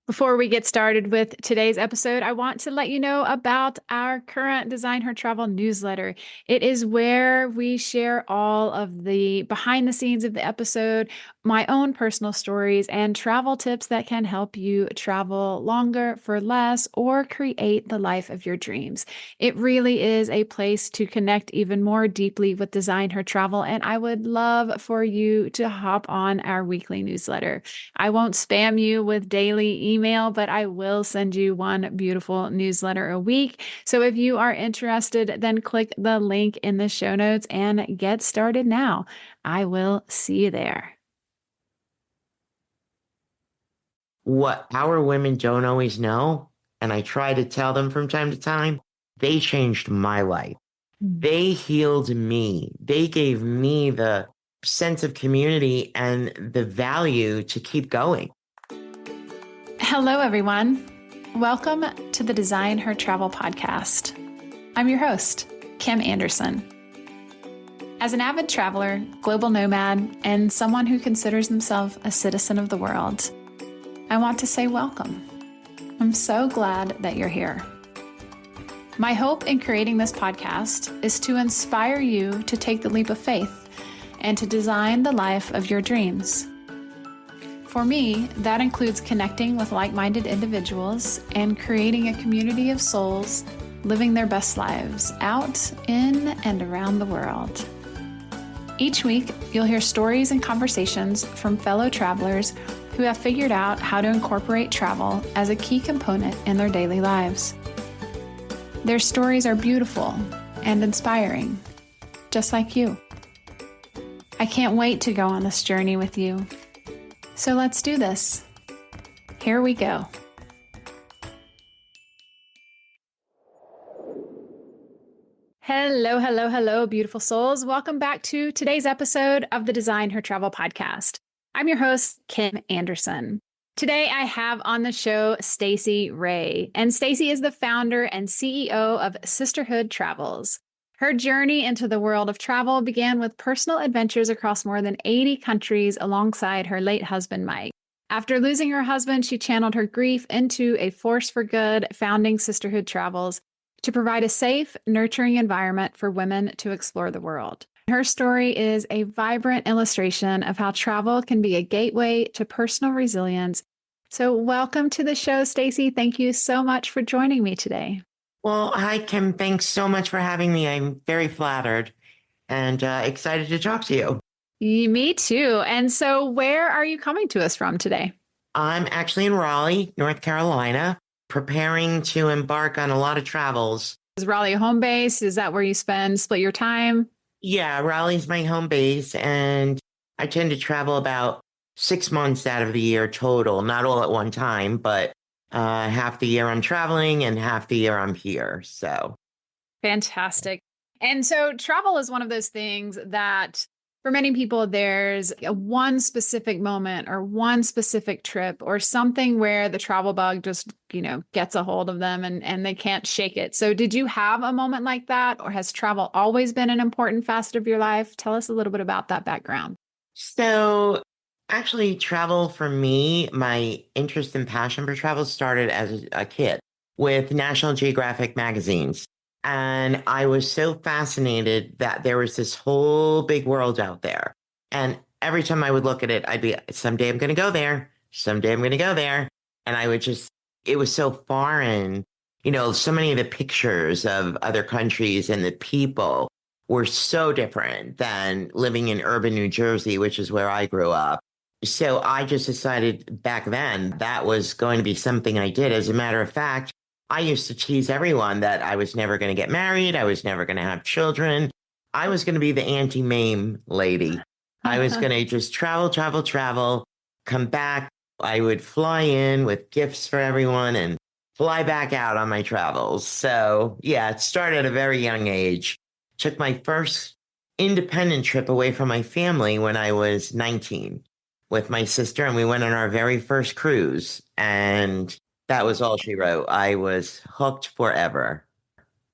Before we get started with today's episode, I want to let you know about our current Design Her Travel newsletter. It is where we share all of the behind the scenes of the episode, my own personal stories, and travel tips that can help you travel longer for less or create the life of your dreams. It really is a place to connect even more deeply with Design Her Travel, and I would love for you to hop on our weekly newsletter. I won't spam you with daily email, but I will send you one beautiful newsletter a week. So if you are interested, then click the link in the show notes and get started now. I will see you there. What our women don't always know, and I try to tell them from time to time, they changed my life. They healed me. They gave me the sense of community and the value to keep going. Hello, everyone. Welcome to the Design Her Travel podcast. I'm your host, Kim Anderson. As an avid traveler, global nomad, and someone who considers themselves a citizen of the world, I want to say welcome. I'm so glad that you're here. My hope in creating this podcast is to inspire you to take the leap of faith and to design the life of your dreams. For me, that includes connecting with like-minded individuals and creating a community of souls living their best lives out in and around the world. Each week, you'll hear stories and conversations from fellow travelers who have figured out how to incorporate travel as a key component in their daily lives. Their stories are beautiful and inspiring, just like you. I can't wait to go on this journey with you. So let's do this. Here we go. Hello, hello, hello, beautiful souls. Welcome back to today's episode of the Design Her Travel podcast. I'm your host, Kim Anderson. Today, I have on the show Stacey Ray, and Stacey is the founder and CEO of Sisterhood Travels. Her journey into the world of travel began with personal adventures across more than 80 countries alongside her late husband, Mike. After losing her husband, she channeled her grief into a force for good, founding Sisterhood Travels to provide a safe, nurturing environment for women to explore the world. Her story is a vibrant illustration of how travel can be a gateway to personal resilience. So welcome to the show, Stacey. Thank you so much for joining me today. Well, hi, Kim. Thanks so much for having me. I'm very flattered and excited to talk to you. Me too. And so where are you coming to us from today? I'm actually in Raleigh, North Carolina, preparing to embark on a lot of travels. Is Raleigh a home base? Is that where you split your time? Yeah, Raleigh's my home base, and I tend to travel about 6 months out of the year total, not all at one time, but half the year I'm traveling and half the year I'm here. So Fantastic. And so travel is one of those things that for many people, there's one specific moment or one specific trip or something where the travel bug just, gets a hold of them and they can't shake it. So did you have a moment like that, or has travel always been an important facet of your life? Tell us a little bit about that background. So actually, travel for me, my interest and passion for travel started as a kid with National Geographic magazines. And I was so fascinated that there was this whole big world out there. And every time I would look at it, I'd be, someday I'm going to go there. Someday I'm going to go there. And I would just, it was so foreign. So many of the pictures of other countries and the people were so different than living in urban New Jersey, which is where I grew up. So I just decided back then that was going to be something I did. As a matter of fact, I used to tease everyone that I was never going to get married. I was never going to have children. I was going to be the Auntie Mame lady. I was going to just travel, travel, travel, come back. I would fly in with gifts for everyone and fly back out on my travels. So yeah, it started at a very young age. Took my first independent trip away from my family when I was 19 with my sister, and we went on our very first cruise. And that was all she wrote. I was hooked forever.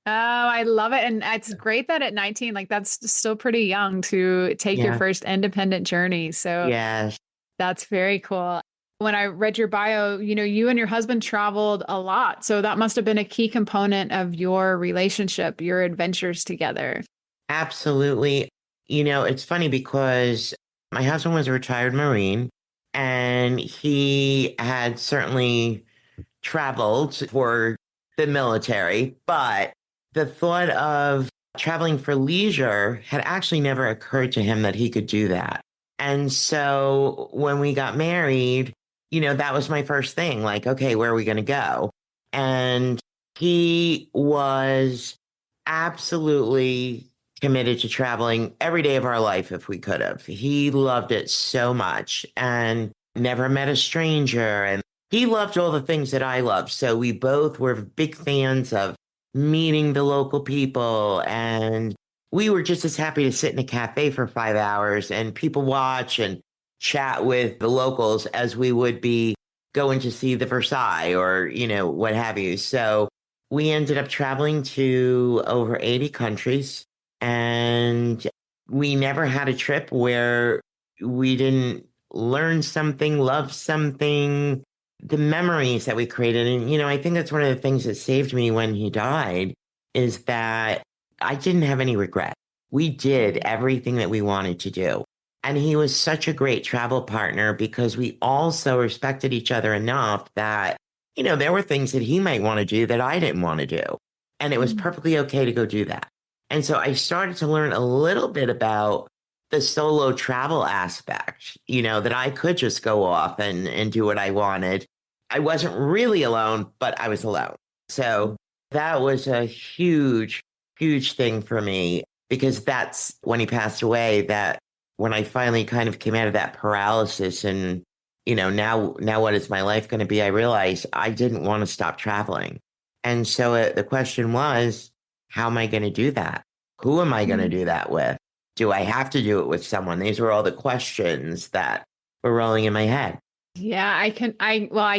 Oh, I love it. And it's great that at 19, that's still pretty young to take your Yeah. first independent journey. So Yes. that's very cool. when I read your bio, you and your husband traveled a lot. So that must have been a key component of your relationship, your adventures together. Absolutely. It's funny because my husband was a retired Marine and he had certainly traveled for the military, but the thought of traveling for leisure had actually never occurred to him that he could do that. And so when we got married, that was my first thing like, okay, where are we going to go? And he was absolutely committed to traveling every day of our life if we could have. He loved it so much and never met a stranger. And he loved all the things that I loved. So we both were big fans of meeting the local people. And we were just as happy to sit in a cafe for 5 hours and people watch and chat with the locals as we would be going to see the Versailles or, what have you. So we ended up traveling to over 80 countries and we never had a trip where we didn't learn something, love something, the memories that we created. And, I think that's one of the things that saved me when he died is that I didn't have any regret. We did everything that we wanted to do. And he was such a great travel partner because we also respected each other enough that, there were things that he might want to do that I didn't want to do. And it was perfectly okay to go do that. And so I started to learn a little bit about the solo travel aspect, that I could just go off and do what I wanted. I wasn't really alone, but I was alone. So that was a huge, huge thing for me because that's when he passed away, that when I finally kind of came out of that paralysis and, now what is my life going to be? I realized I didn't want to stop traveling. And so the question was, how am I going to do that? Who am I going to do that with? Do I have to do it with someone? These were all the questions that were rolling in my head. Yeah, I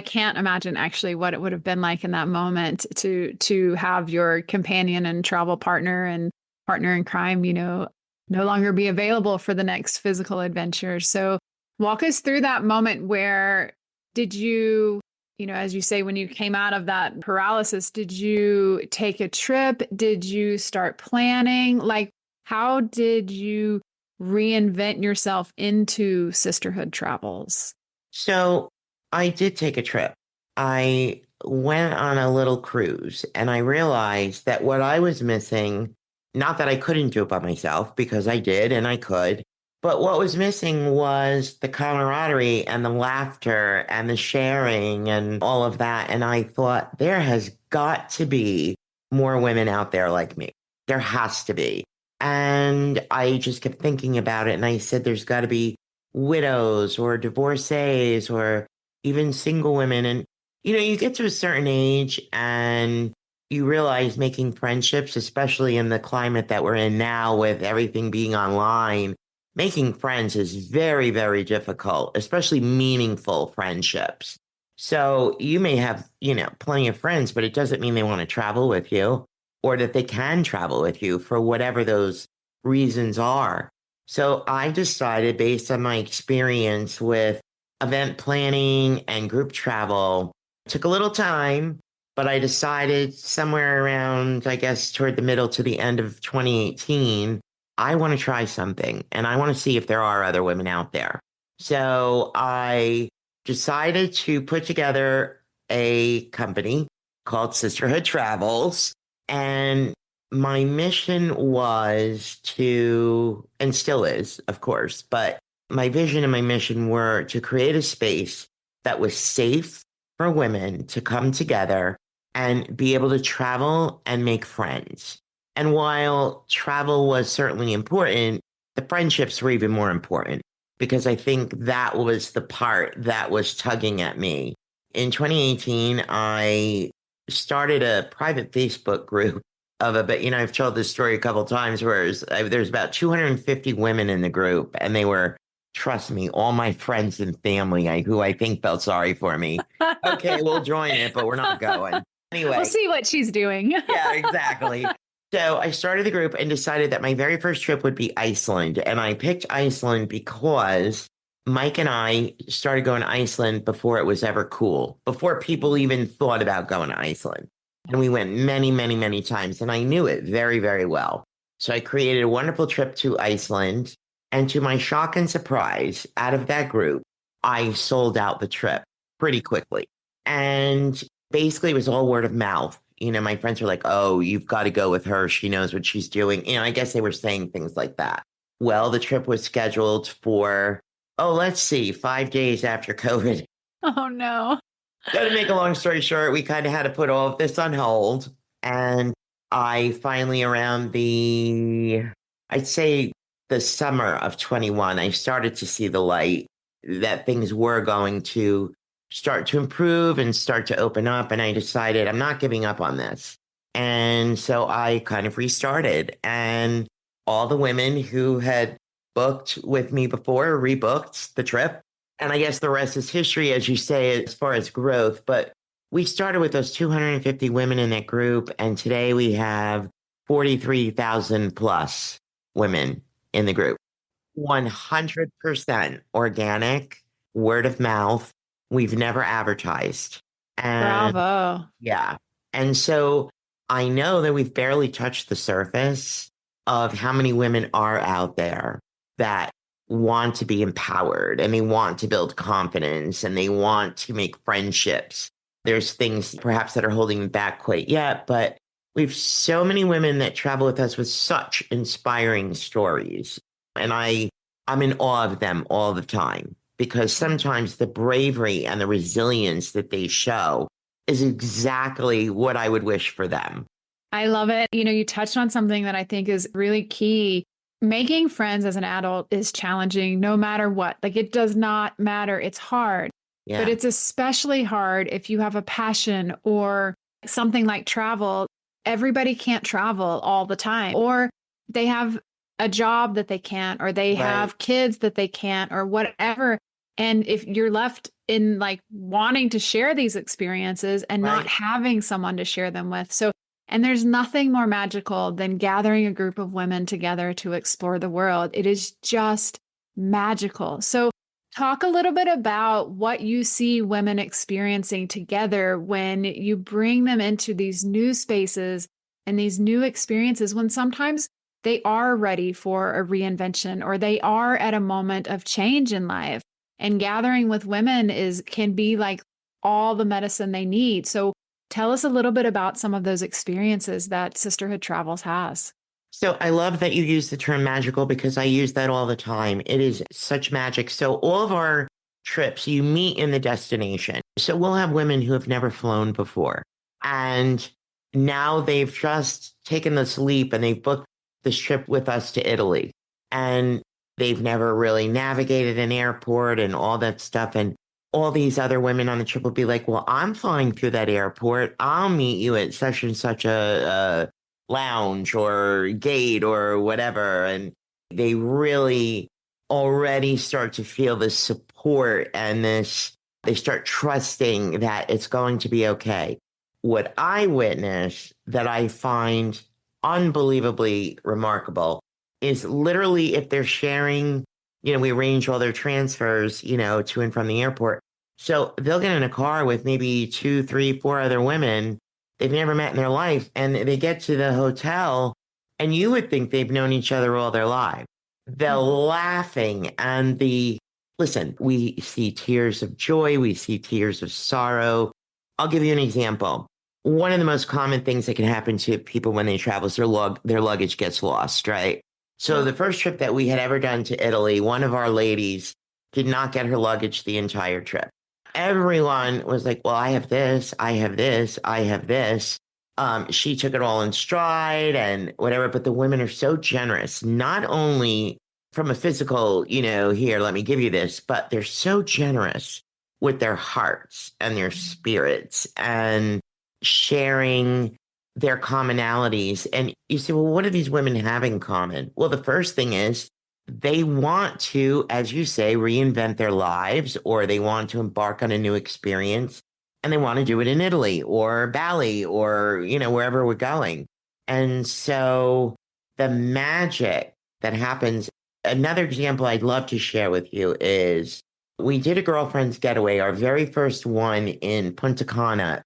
can't imagine actually what it would have been like in that moment to have your companion and travel partner and partner in crime, no longer be available for the next physical adventure. So walk us through that moment where did you, as you say, when you came out of that paralysis, did you take a trip? Did you start planning? Like, how did you reinvent yourself into Sisterhood Travels? So I did take a trip. I went on a little cruise and I realized that what I was missing, not that I couldn't do it by myself, because I did and I could, but what was missing was the camaraderie and the laughter and the sharing and all of that. And I thought there has got to be more women out there like me. There has to be. And I just kept thinking about it. And I said, there's got to be widows or divorcees or even single women. And, you get to a certain age and you realize making friendships, especially in the climate that we're in now with everything being online, making friends is very, very difficult, especially meaningful friendships. So you may have, plenty of friends, but it doesn't mean they want to travel with you or that they can travel with you for whatever those reasons are. So I decided, based on my experience with event planning and group travel, it took a little time, but I decided somewhere around, I guess, toward the middle to the end of 2018, I want to try something and I want to see if there are other women out there. So I decided to put together a company called Sisterhood Travels. And my mission was to, and still is, of course, but my vision and my mission were to create a space that was safe for women to come together and be able to travel and make friends. And while travel was certainly important, the friendships were even more important because I think that was the part that was tugging at me. In 2018, I started a private Facebook group of it, but I've told this story a couple of times where there's about 250 women in the group, and they were, trust me, all my friends and family who I think felt sorry for me. Okay, we'll join it, but we're not going. Anyway, we'll see what she's doing. Yeah, exactly. So I started the group and decided that my very first trip would be Iceland. And I picked Iceland because Mike and I started going to Iceland before it was ever cool, before people even thought about going to Iceland. And we went many, many, many times, and I knew it very, very well. So I created a wonderful trip to Iceland. And to my shock and surprise, out of that group, I sold out the trip pretty quickly. And basically, it was all word of mouth. My friends were like, oh, you've got to go with her. She knows what she's doing. I guess they were saying things like that. Well, the trip was scheduled for, oh, let's see, 5 days after COVID. Oh, no. To make a long story short, we kind of had to put all of this on hold. And I finally, I'd say the summer of 21, I started to see the light that things were going to start to improve and start to open up. And I decided I'm not giving up on this. And so I kind of restarted. And all the women who had booked with me before rebooked the trip. And I guess the rest is history, as you say, as far as growth. But we started with those 250 women in that group. And today we have 43,000 plus women in the group. 100% organic, word of mouth. We've never advertised. And Bravo. yeah. And so I know that we've barely touched the surface of how many women are out there that want to be empowered and they want to build confidence and they want to make friendships. There's things perhaps that are holding them back quite yet, but we've so many women that travel with us with such inspiring stories. And I'm in awe of them all the time because sometimes the bravery and the resilience that they show is exactly what I would wish for them. I love it. You touched on something that I think is really key. Making friends as an adult is challenging no matter what. Like it does not matter. It's hard, but Yeah, it's especially hard if you have a passion or something like travel. Everybody can't travel all the time, or they have a job that they can't, or they right, have kids that they can't, or whatever. And if you're left in like wanting to share these experiences and not right. having someone to share them with. And there's nothing more magical than gathering a group of women together to explore the world. It is just magical. So, talk a little bit about what you see women experiencing together when you bring them into these new spaces and these new experiences when sometimes they are ready for a reinvention or they are at a moment of change in life. And gathering with women can be like all the medicine they need. So, tell us a little bit about some of those experiences that Sisterhood Travels has. So I love that you use the term magical because I use that all the time. It is such magic. So all of our trips, you meet in the destination. So we'll have women who have never flown before. And now they've just taken this leap and they've booked this trip with us to Italy. And they've never really navigated an airport and all that stuff. And all these other women on the trip will be like, well, I'm flying through that airport. I'll meet you at such and such a lounge or gate or whatever. And they really already start to feel this support and they start trusting that it's going to be okay. What I witness that I find unbelievably remarkable is literally if they're sharing, we arrange all their transfers, to and from the airport. So they'll get in a car with maybe two, three, four other women they've never met in their life. And they get to the hotel and you would think they've known each other all their lives. The laughing and listen, we see tears of joy. We see tears of sorrow. I'll give you an example. One of the most common things that can happen to people when they travel is their luggage gets lost, right? So the first trip that we had ever done to Italy, one of our ladies did not get her luggage the entire trip. Everyone was like, well, I have this, I have this, I have this. She took it all in stride and whatever, but the women are so generous, not only from a physical, here, let me give you this, but they're so generous with their hearts and their spirits and sharing their commonalities. And you say, well, what do these women have in common? Well, the first thing is they want to, as you say, reinvent their lives or they want to embark on a new experience and they want to do it in Italy or Bali or, wherever we're going. And so the magic that happens Another example I'd love to share with you is we did a girlfriend's getaway, our very first one in Punta Cana.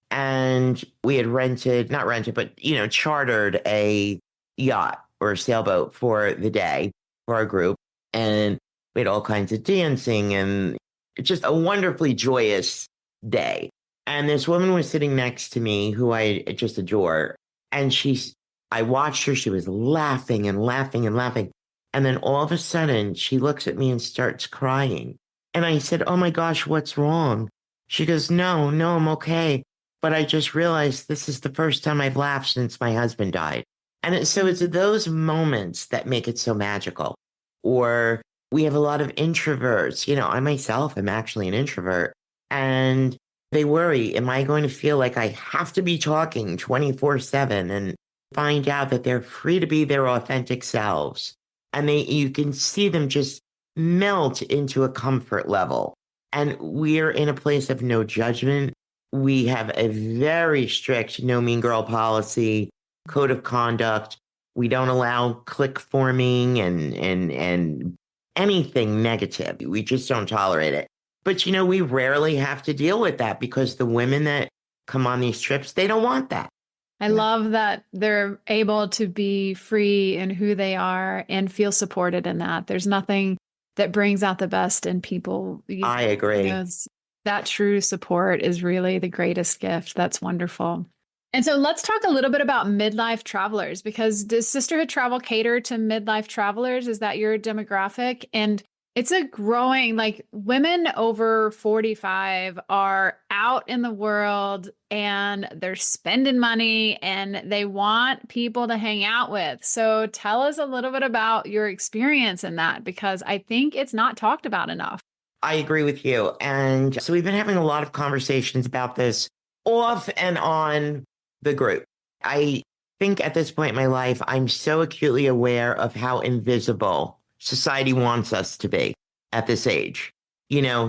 And we had not rented, but, chartered a yacht or a sailboat for the day for our group. And we had all kinds of dancing and just a wonderfully joyous day. And this woman was sitting next to me who I just adore. And I watched her. She was laughing and laughing and laughing. And then all of a sudden she looks at me and starts crying. And I said, "Oh my gosh, what's wrong?" She goes, "No, no, I'm okay. But I just realized this is the first time I've laughed since my husband died." And so it's those moments that make it so magical. Or we have a lot of introverts. I myself am actually an introvert. And they worry, am I going to feel like I have to be talking 24/7? And find out that they're free to be their authentic selves. And you can see them just melt into a comfort level. And we're in a place of no judgment. We have a very strict no mean girl policy, code of conduct. We don't allow clique forming and anything negative. We just don't tolerate it. But we rarely have to deal with that because the women that come on these trips, they don't want that. I love that they're able to be free in who they are and feel supported in that. There's nothing that brings out the best in people. I agree. That true support is really the greatest gift. That's wonderful. And so let's talk a little bit about midlife travelers, because does Sisterhood Travel cater to midlife travelers? Is that your demographic? And it's a growing, women over 45 are out in the world and they're spending money and they want people to hang out with. So tell us a little bit about your experience in that, because I think it's not talked about enough. I agree with you. And so we've been having a lot of conversations about this off and on the group. I think at this point in my life, I'm so acutely aware of how invisible society wants us to be at this age.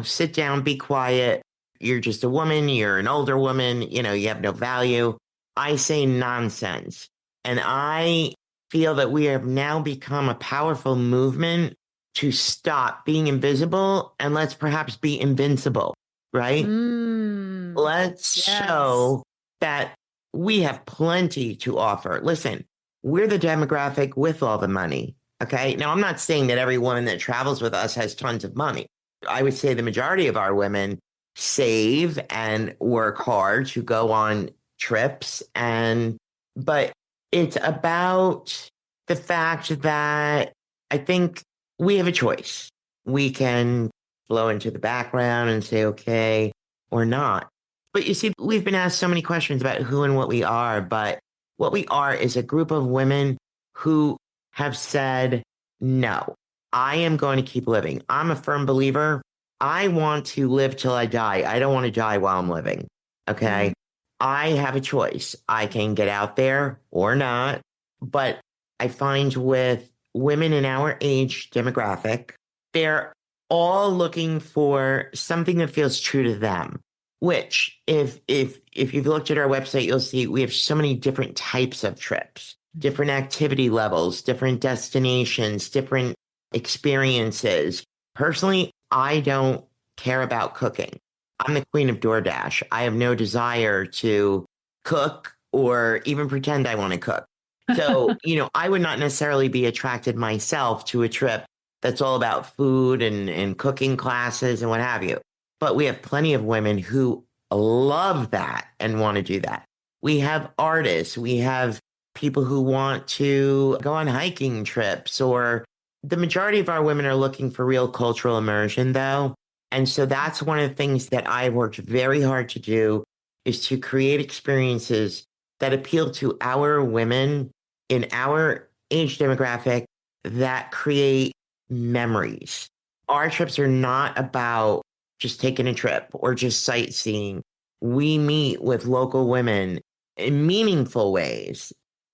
Sit down, be quiet. You're just a woman. You're an older woman. You have no value. I say nonsense. And I feel that we have now become a powerful movement to stop being invisible and let's perhaps be invincible, right? Let's show that we have plenty to offer. Listen, we're the demographic with all the money. Okay. Now, I'm not saying that every woman that travels with us has tons of money. I would say the majority of our women save and work hard to go on trips. But it's about the fact that I think we have a choice. We can flow into the background and say, okay, or not. But you see, we've been asked so many questions about who and what we are, but what we are is a group of women who have said, no, I am going to keep living. I'm a firm believer. I want to live till I die. I don't want to die while I'm living. Okay. I have a choice. I can get out there or not. But I find with women in our age demographic, they're all looking for something that feels true to them. Which, if you've looked at our website, you'll see we have so many different types of trips, different activity levels, different destinations, different experiences. Personally, I don't care about cooking. I'm the queen of DoorDash. I have no desire to cook or even pretend I want to cook. So, I would not necessarily be attracted myself to a trip that's all about food and cooking classes and what have you. But we have plenty of women who love that and want to do that. We have artists. We have people who want to go on hiking trips, or the majority of our women are looking for real cultural immersion, though. And so that's one of the things that I worked very hard to do, is to create experiences that appeal to our women in our age demographic that create memories. Our trips are not about just taking a trip or just sightseeing. We meet with local women in meaningful ways.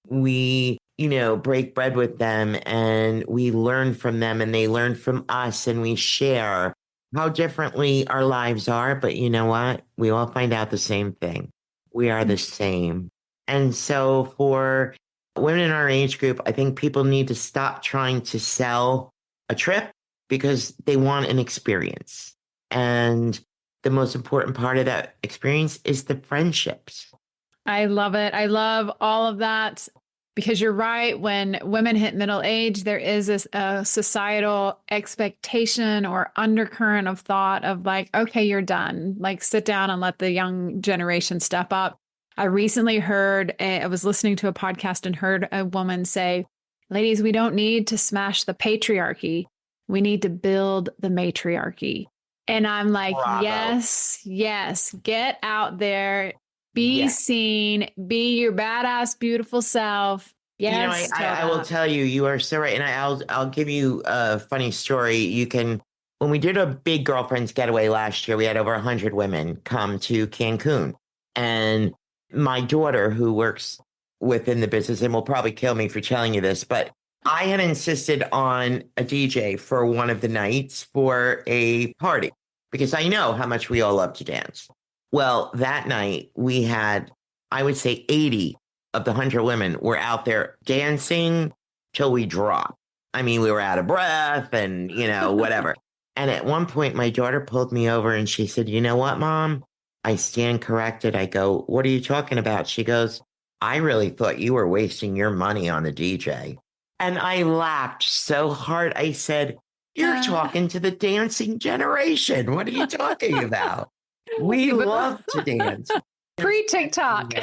We, break bread with them and we learn from them and they learn from us, and we share how differently our lives are. But you know what? We all find out the same thing. We are the same. And so for women in our age group, I think people need to stop trying to sell a trip because they want an experience. And the most important part of that experience is the friendships. I love it. I love all of that because you're right. When women hit middle age, there is a societal expectation or undercurrent of thought of like, okay, you're done. Like, sit down and let the young generation step up. I recently I was listening to a podcast and heard a woman say, ladies, we don't need to smash the patriarchy. We need to build the matriarchy. And I'm like, Bravo. yes, yes, get out there, be Yes. seen, be your badass, beautiful self. Yes, I will Tilda. tell you, you are so right. And I'll give you a funny story. When we did a big girlfriends getaway last year, we had over 100 women come to Cancun. And my daughter, who works within the business and will probably kill me for telling you this, but I had insisted on a DJ for one of the nights for a party because I know how much we all love to dance. Well, that night we had, I would say 80 of the 100 women were out there dancing till we dropped. I mean, we were out of breath and, whatever. And at one point, my daughter pulled me over and she said, "You know what, Mom?" I stand corrected. I go, "What are you talking about?" She goes, "I really thought you were wasting your money on the DJ." And I laughed so hard. I said, "You're talking to the dancing generation. What are you talking about? We love to dance." Pre-TikTok.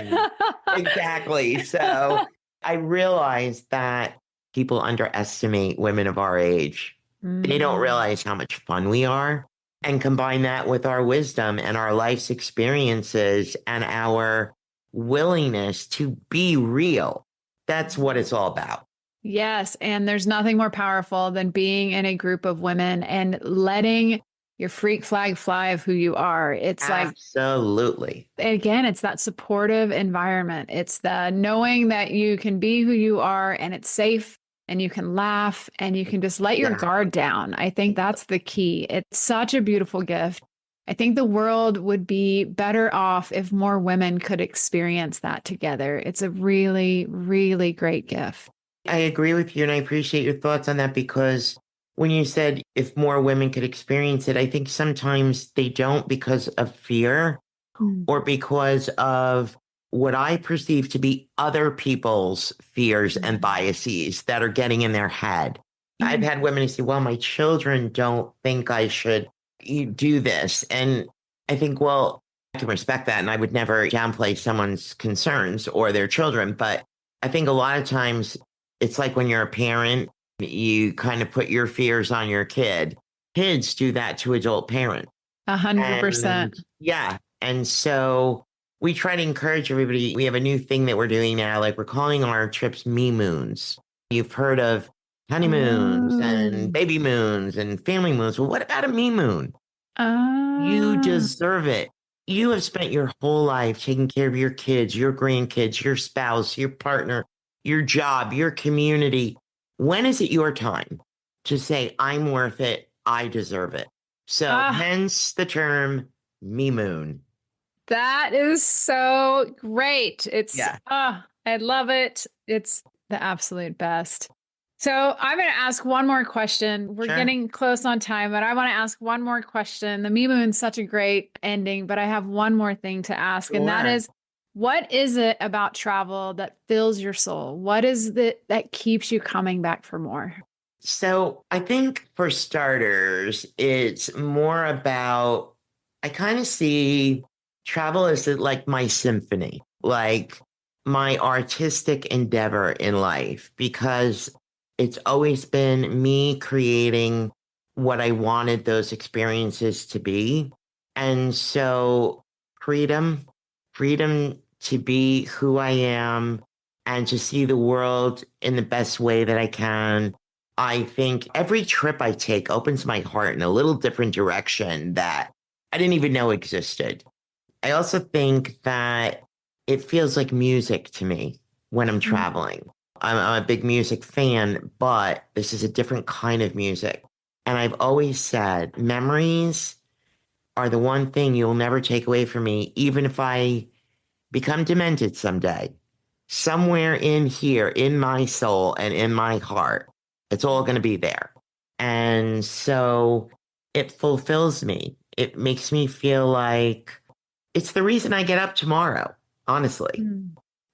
Exactly. So I realized that people underestimate women of our age. They don't realize how much fun we are. And combine that with our wisdom and our life's experiences and our willingness to be real. That's what it's all about. Yes. And there's nothing more powerful than being in a group of women and letting your freak flag fly of who you are. It's like, Absolutely. again, it's that supportive environment. It's the knowing that you can be who you are and it's safe and you can laugh and you can just let your Yeah. guard down. I think that's the key. It's such a beautiful gift. I think the world would be better off if more women could experience that together. It's a really, really great gift. I agree with you, and I appreciate your thoughts on that because when you said if more women could experience it, I think sometimes they don't because of fear Mm. or because of what I perceive to be other people's fears and biases that are getting in their head. I've had women who say, "Well, my children don't think I should do this." And I think, well, I can respect that. And I would never downplay someone's concerns or their children. But I think a lot of times it's like when you're a parent, you kind of put your fears on your kid. Kids do that to adult parents. 100%. And yeah. And so we try to encourage everybody. We have a new thing that we're doing now. Like we're calling our trips me moons. You've heard of honeymoons and Oh. baby moons and family moons. Well, what about a me moon? You Ah. deserve it. You have spent your whole life taking care of your kids, your grandkids, your spouse, your partner, your job, your community. When is it your time to say, "I'm worth it. I deserve it"? So Ah. hence the term me moon. That is so great. Yeah. I love it. It's the absolute best. So I'm going to ask one more question. We're Sure. getting close on time, but I want to ask one more question. The Me Moon's such a great ending, but I have one more thing to ask, and that Sure. is, what is it about travel that fills your soul? What is it that keeps you coming back for more? So I think for starters, it's more about, I kind of see travel as like my symphony, like my artistic endeavor in life, because it's always been me creating what I wanted those experiences to be. And so freedom, freedom to be who I am and to see the world in the best way that I can. I think every trip I take opens my heart in a little different direction that I didn't even know existed. I also think that it feels like music to me when I'm traveling. I'm a big music fan, but this is a different kind of music. And I've always said memories are the one thing you'll never take away from me, even if I become demented someday. Somewhere in here, in my soul and in my heart, it's all going to be there. And so it fulfills me. It makes me feel like it's the reason I get up tomorrow, honestly. Mm.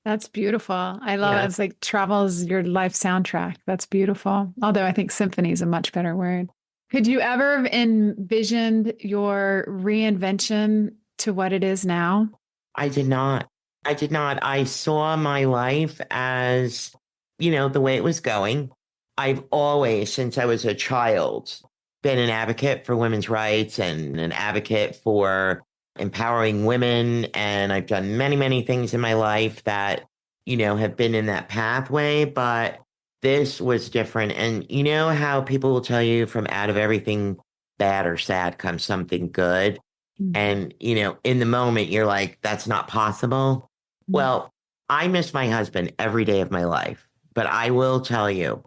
That's beautiful. I love it. Yeah. It's like travel is your life soundtrack. That's beautiful. Although I think symphony is a much better word. Could you ever have envisioned your reinvention to what it is now? I did not. I did not. I saw my life as, the way it was going. I've always, since I was a child, been an advocate for women's rights and an advocate for empowering women. And I've done many, many things in my life that, have been in that pathway. But this was different. And you know how people will tell you from out of everything bad or sad comes something good? Mm. And, in the moment, you're like, that's not possible. Mm. Well, I miss my husband every day of my life, but I will tell you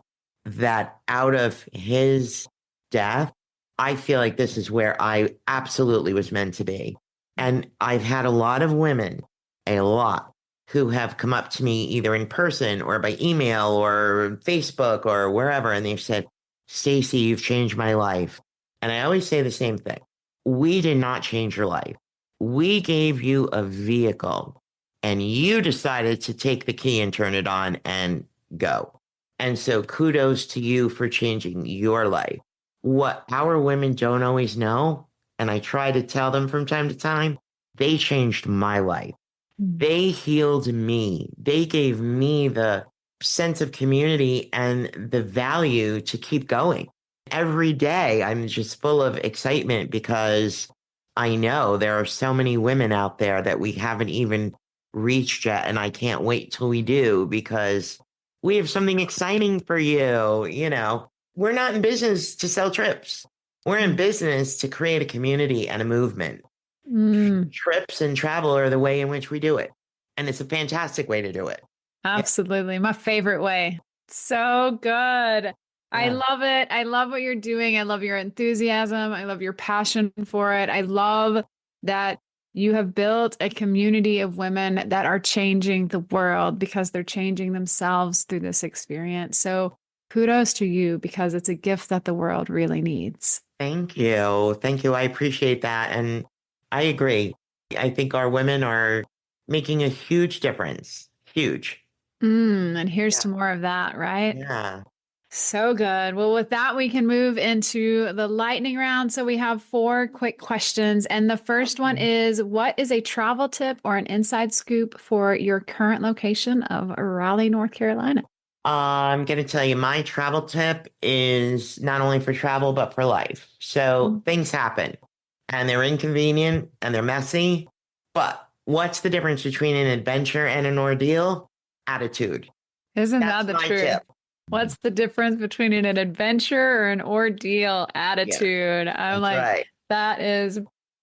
that out of his death, I feel like this is where I absolutely was meant to be. And I've had a lot of women, a lot, who have come up to me either in person or by email or Facebook or wherever, and they've said, Stacey, you've changed my life. And I always say the same thing. We did not change your life. We gave you a vehicle and you decided to take the key and turn it on and go. And so kudos to you for changing your life. What our women don't always know, and I try to tell them from time to time, they changed my life. Mm. They healed me. They gave me the sense of community and the value to keep going. Every day, I'm just full of excitement because I know there are so many women out there that we haven't even reached yet. And I can't wait till we do because we have something exciting for you. We're not in business to sell trips, we're in business to create a community and a movement. Mm. Trips and travel are the way in which we do it. And it's a fantastic way to do it. Yeah. Absolutely. My favorite way. So good. I Yeah. love it. I love what you're doing. I love your enthusiasm. I love your passion for it. I love that you have built a community of women that are changing the world because they're changing themselves through this experience. So kudos to you because it's a gift that the world really needs. Thank you. Thank you. I appreciate that. And I agree. I think our women are making a huge difference. Huge. And here's Yeah. to more of that, right? Yeah. So good. Well, with that, we can move into the lightning round. So we have four quick questions. And the first one is, what is a travel tip or an inside scoop for your current location of Raleigh, North Carolina? I'm going to tell you my travel tip is not only for travel, but for life. So Mm. things happen and they're inconvenient and they're messy. But what's the difference between an adventure and an ordeal? Attitude. Isn't That's that the my truth? tip. What's the difference between an adventure or an ordeal? Yeah, Attitude. I'm that's like, right. that is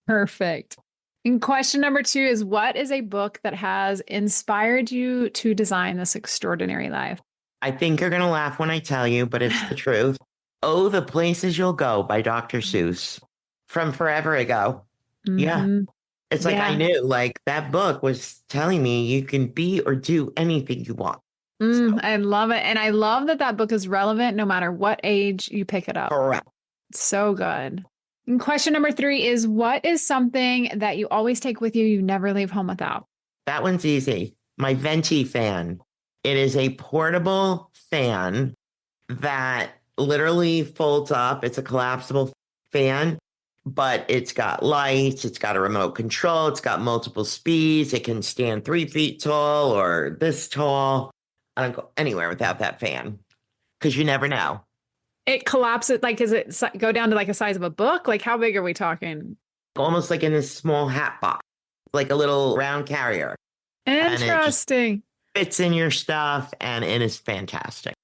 perfect. And question number two is, what is a book that has inspired you to design this extraordinary life? I think you're going to laugh when I tell you, but it's the truth. Oh, the Places You'll Go by Dr. Seuss from forever ago. Yeah. Hmm. It's like I Yeah. knew, like that book was telling me you can be or do anything you want. So, I love it. And I love that that book is relevant no matter what age you pick it up. correct. So good. And question number three is, what is something that you always take with you, you never leave home without? That one's easy. My Venti fan. It is a portable fan that literally folds up. It's a collapsible fan, but it's got lights, it's got a remote control, it's got multiple speeds. It can stand 3 feet tall or this tall. I don't go anywhere without that fan because you never know. It collapses. Like, is it go down to like a size of a book? Like, how big are we talking? Almost like in this small hat box, like a little round carrier. And it just Interesting. fits in your stuff and it is fantastic.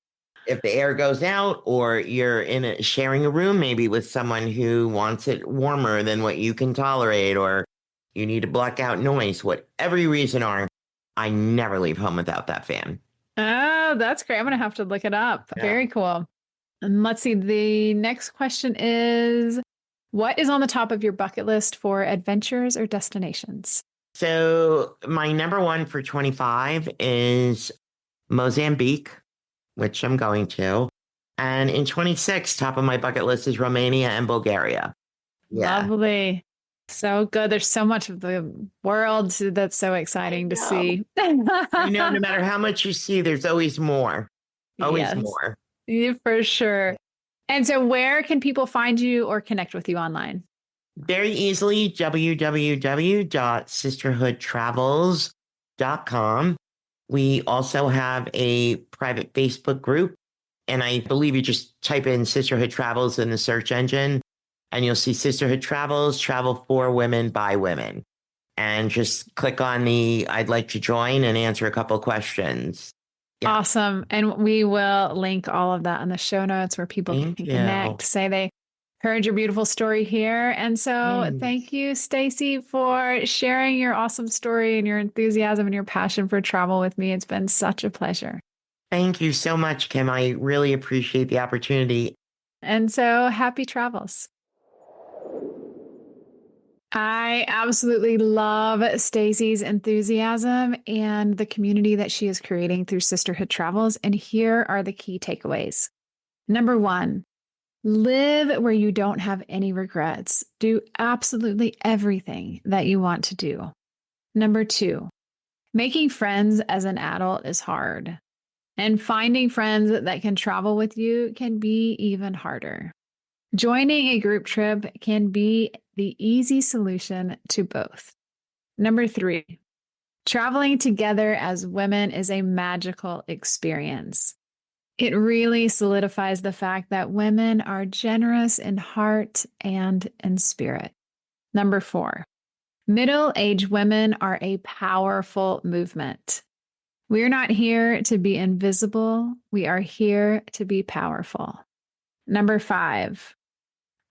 If the air goes out or you're sharing a room maybe with someone who wants it warmer than what you can tolerate, or you need to block out noise, whatever your reason are, I never leave home without that fan. Oh, that's great. I'm going to have to look it up. Yeah. Very cool. And let's see. The next question is, what is on the top of your bucket list for adventures or destinations? So my number one for 25 is Mozambique, which I'm going to. And in 26, top of my bucket list is Romania and Bulgaria. Yeah. Lovely. So good. There's so much of the world that's so I exciting to know. see. I know no matter how much you see, there's always more. Always Yes, more. yeah, for sure. And so, where can people find you or connect with you online? Very easily, www.sisterhoodtravels.com. We also have a private Facebook group, and I believe you just type in Sisterhood Travels in the search engine, and you'll see Sisterhood Travels, travel for women by women. And just click on the I'd like to join and answer a couple questions. Yeah. Awesome. And we will link all of that in the show notes where people Thank can you. connect, say they heard your beautiful story here. And so, Thanks. thank you, Stacey, for sharing your awesome story and your enthusiasm and your passion for travel with me. It's been such a pleasure. Thank you so much, Kim. I really appreciate the opportunity. And so, happy travels. I absolutely love Stacey's enthusiasm and the community that she is creating through Sisterhood Travels. And here are the key takeaways. Number one, live where you don't have any regrets. Do absolutely everything that you want to do. Number two, making friends as an adult is hard. And finding friends that can travel with you can be even harder. Joining a group trip can be the easy solution to both. Number three, traveling together as women is a magical experience. It really solidifies the fact that women are generous in heart and in spirit. Number four, middle-aged women are a powerful movement. We're not here to be invisible. We are here to be powerful. Number five,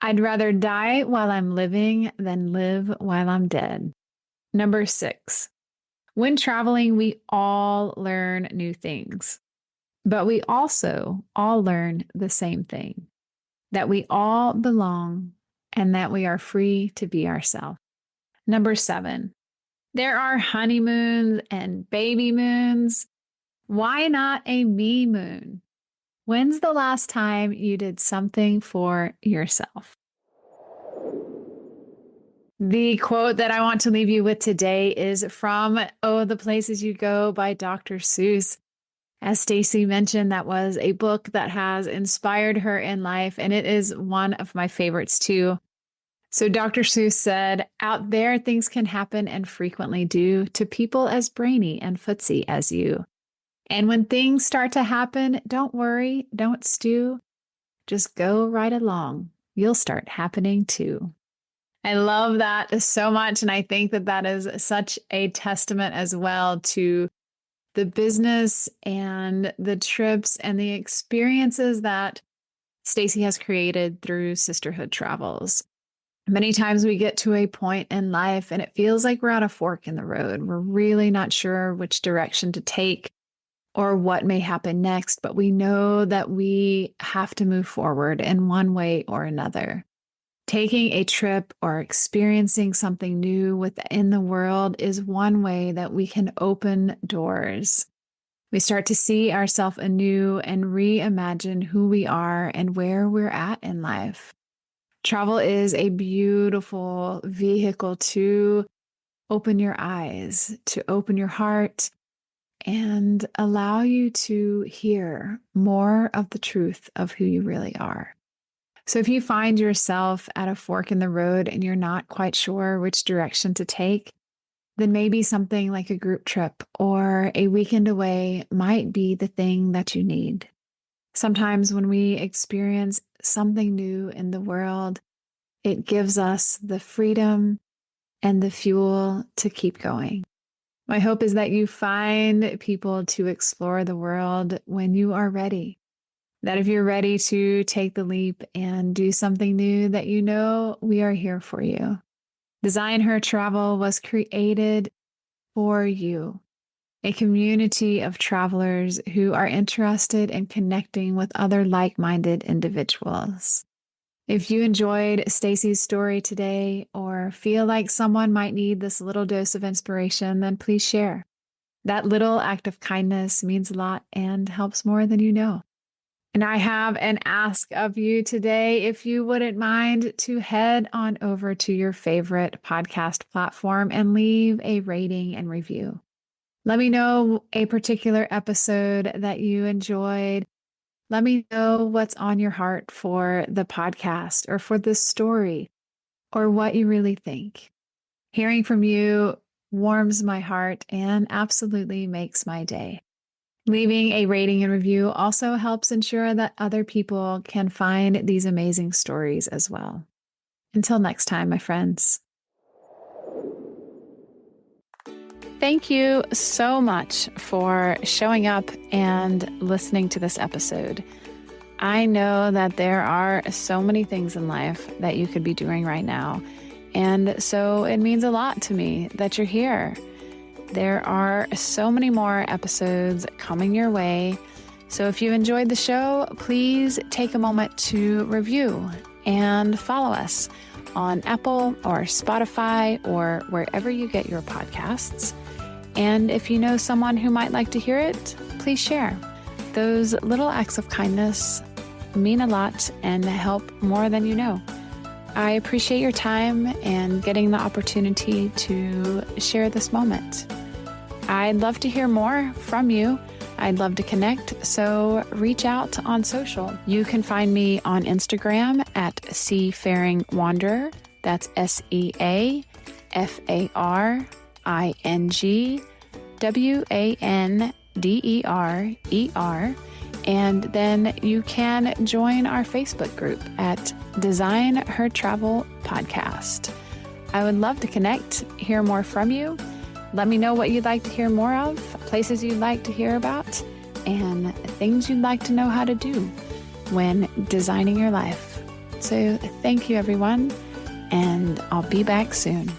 I'd rather die while I'm living than live while I'm dead. Number six, when traveling, we all learn new things, but we also all learn the same thing, that we all belong and that we are free to be ourselves. Number seven, there are honeymoons and baby moons. Why not a me moon? When's the last time you did something for yourself? The quote that I want to leave you with today is from Oh, the Places You Go by Dr. Seuss. As Stacey mentioned, that was a book that has inspired her in life, and it is one of my favorites too. So Dr. Seuss said, out there things can happen and frequently do to people as brainy and footsy as you. And when things start to happen, don't worry, don't stew, just go right along. You'll start happening too. I love that so much. And I think that that is such a testament as well to the business and the trips and the experiences that Stacey has created through Sisterhood Travels. Many times we get to a point in life and it feels like we're at a fork in the road. We're really not sure which direction to take or what may happen next, but we know that we have to move forward in one way or another. Taking a trip or experiencing something new within the world is one way that we can open doors. We start to see ourselves anew and reimagine who we are and where we're at in life. Travel is a beautiful vehicle to open your eyes, to open your heart, and allow you to hear more of the truth of who you really are. So if you find yourself at a fork in the road and you're not quite sure which direction to take, then maybe something like a group trip or a weekend away might be the thing that you need. Sometimes when we experience something new in the world, it gives us the freedom and the fuel to keep going. My hope is that you find people to explore the world when you are ready. That if you're ready to take the leap and do something new, that you know we are here for you. Design Her Travel was created for you, a community of travelers who are interested in connecting with other like-minded individuals. If you enjoyed Stacey's story today or feel like someone might need this little dose of inspiration, then please share. That little act of kindness means a lot and helps more than you know. And I have an ask of you today. If you wouldn't mind to head on over to your favorite podcast platform and leave a rating and review. Let me know a particular episode that you enjoyed. Let me know what's on your heart for the podcast or for this story or what you really think. Hearing from you warms my heart and absolutely makes my day. Leaving a rating and review also helps ensure that other people can find these amazing stories as well. Until next time, my friends. Thank you so much for showing up and listening to this episode. I know that there are so many things in life that you could be doing right now. And so it means a lot to me that you're here. There are so many more episodes coming your way. So if you enjoyed the show, please take a moment to review and follow us on Apple or Spotify or wherever you get your podcasts. And if you know someone who might like to hear it, please share. Those little acts of kindness mean a lot and help more than you know. I appreciate your time and getting the opportunity to share this moment. I'd love to hear more from you. I'd love to connect, so reach out on social. You can find me on Instagram at Seafaring Wanderer. That's SeafaringWanderer. And then you can join our Facebook group at Design Her Travel Podcast. I would love to connect, hear more from you. Let me know what you'd like to hear more of, places you'd like to hear about, and things you'd like to know how to do when designing your life. So thank you, everyone, and I'll be back soon.